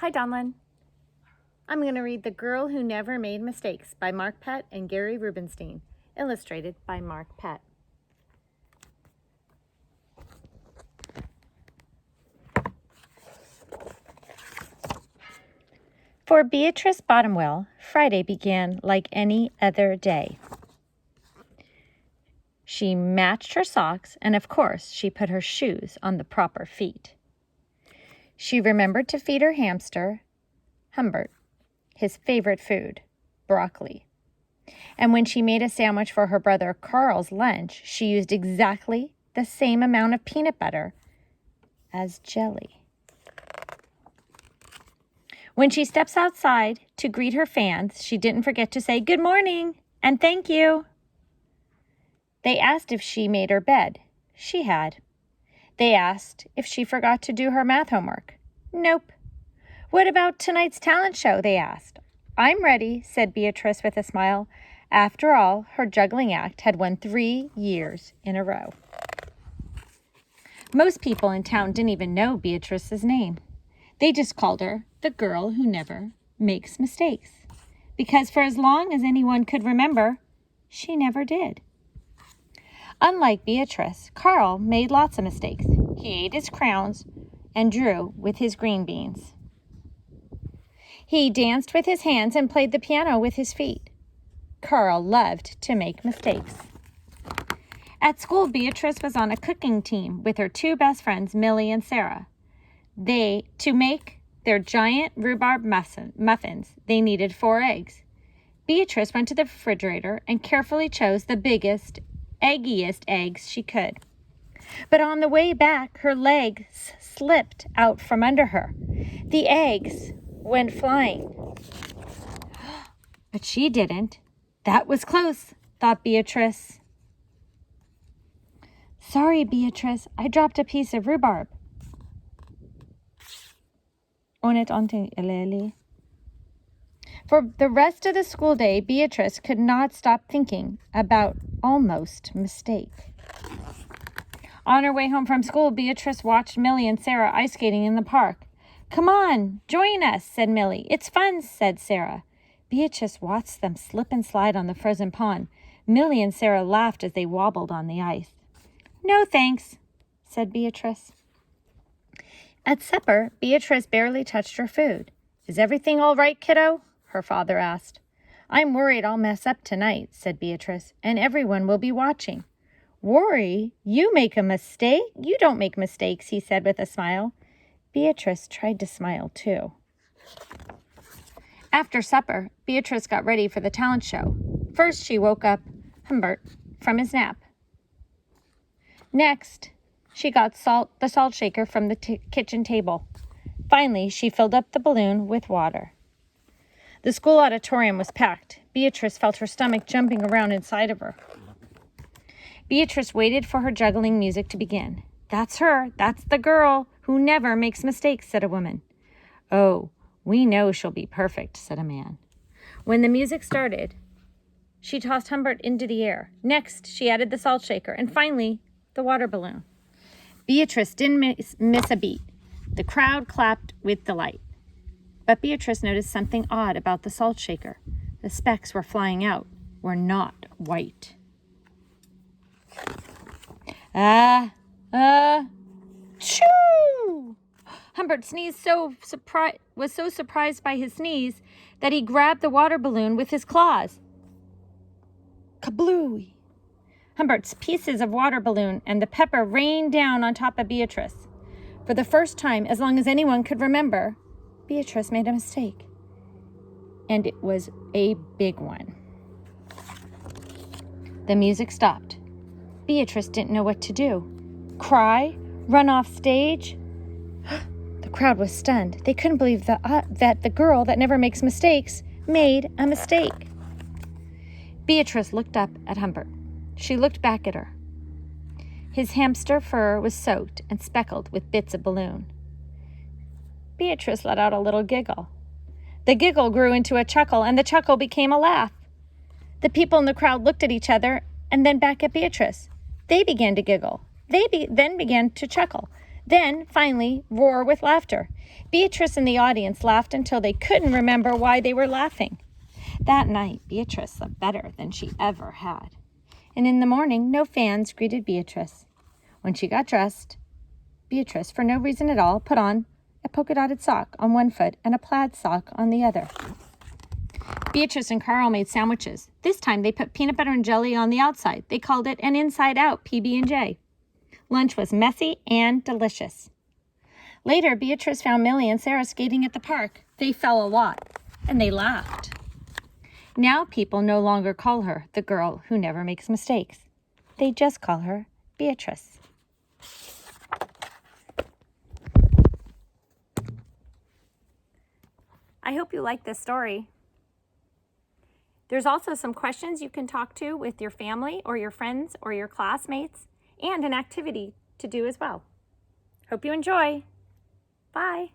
Hi, Donlin. I'm going to read The Girl Who Never Made Mistakes by Mark Pett and Gary Rubinstein, illustrated by Mark Pett. For Beatrice Bottomwell, Friday began like any other day. She matched her socks, and of course, she put her shoes on the proper feet. She remembered to feed her hamster, Humbert, his favorite food, broccoli. And when she made a sandwich for her brother Carl's lunch, she used exactly the same amount of peanut butter as jelly. When she steps outside to greet her fans, she didn't forget to say good morning and thank you. They asked if she made her bed. She had. They asked if she forgot to do her math homework. Nope. What about tonight's talent show, they asked. I'm ready, said Beatrice with a smile. After all, her juggling act had won 3 years in a row. Most people in town didn't even know Beatrice's name. They just called her the girl who never makes mistakes. Because for as long as anyone could remember, she never did. Unlike Beatrice, Carl made lots of mistakes. He ate his crowns and drew with his green beans. He danced with his hands and played the piano with his feet. Carl loved to make mistakes. At school, Beatrice was on a cooking team with her 2 best friends, Millie and Sarah. To make their giant rhubarb muffins, they needed 4 eggs. Beatrice went to the refrigerator and carefully chose the biggest, eggiest eggs she could. But on the way back, her legs slipped out from under her. The eggs went flying. But she didn't. That was close, thought Beatrice. Sorry, Beatrice, I dropped a piece of rhubarb. For the rest of the school day, Beatrice could not stop thinking about almost mistake. On her way home from school, Beatrice watched Millie and Sarah ice skating in the park. Come on, join us, said Millie. It's fun, said Sarah. Beatrice watched them slip and slide on the frozen pond. Millie and Sarah laughed as they wobbled on the ice. No, thanks, said Beatrice. At supper, Beatrice barely touched her food. Is everything all right, kiddo? Her father asked. I'm worried I'll mess up tonight, said Beatrice, and everyone will be watching. Worry? You make a mistake? You don't make mistakes, he said with a smile. Beatrice tried to smile too. After supper, Beatrice got ready for the talent show. First, she woke up Humbert from his nap. Next, she got the salt shaker from the kitchen table. Finally, she filled up the balloon with water. The school auditorium was packed. Beatrice felt her stomach jumping around inside of her. Beatrice waited for her juggling music to begin. That's her. That's the girl who never makes mistakes, said a woman. Oh, we know she'll be perfect, said a man. When the music started, she tossed Humbert into the air. Next, she added the salt shaker, and finally, the water balloon. Beatrice didn't miss a beat. The crowd clapped with delight. But Beatrice noticed something odd about the salt shaker. The specks were flying out were not white. Choo! Humbert sneezed was so surprised by his sneeze that he grabbed the water balloon with his claws. Kablooey! Humbert's pieces of water balloon and the pepper rained down on top of Beatrice. For the first time, as long as anyone could remember, Beatrice made a mistake. And it was a big one. The music stopped. Beatrice didn't know what to do. Cry? Run off stage? The crowd was stunned. They couldn't believe that the girl that never makes mistakes made a mistake. Beatrice looked up at Humbert. She looked back at her. His hamster fur was soaked and speckled with bits of balloon. Beatrice let out a little giggle. The giggle grew into a chuckle, and the chuckle became a laugh. The people in the crowd looked at each other and then back at Beatrice. They began to giggle. They then began to chuckle. Then, finally, roar with laughter. Beatrice and the audience laughed until they couldn't remember why they were laughing. That night, Beatrice slept better than she ever had. And in the morning, no fans greeted Beatrice. When she got dressed, Beatrice, for no reason at all, put on a polka-dotted sock on one foot and a plaid sock on the other. Beatrice and Carl made sandwiches. This time they put peanut butter and jelly on the outside. They called it an inside-out PB&J. Lunch was messy and delicious. Later, Beatrice found Millie and Sarah skating at the park. They fell a lot, and they laughed. Now people no longer call her the girl who never makes mistakes. They just call her Beatrice. I hope you like this story. There's also some questions you can talk to with your family or your friends or your classmates, and an activity to do as well. Hope you enjoy. Bye.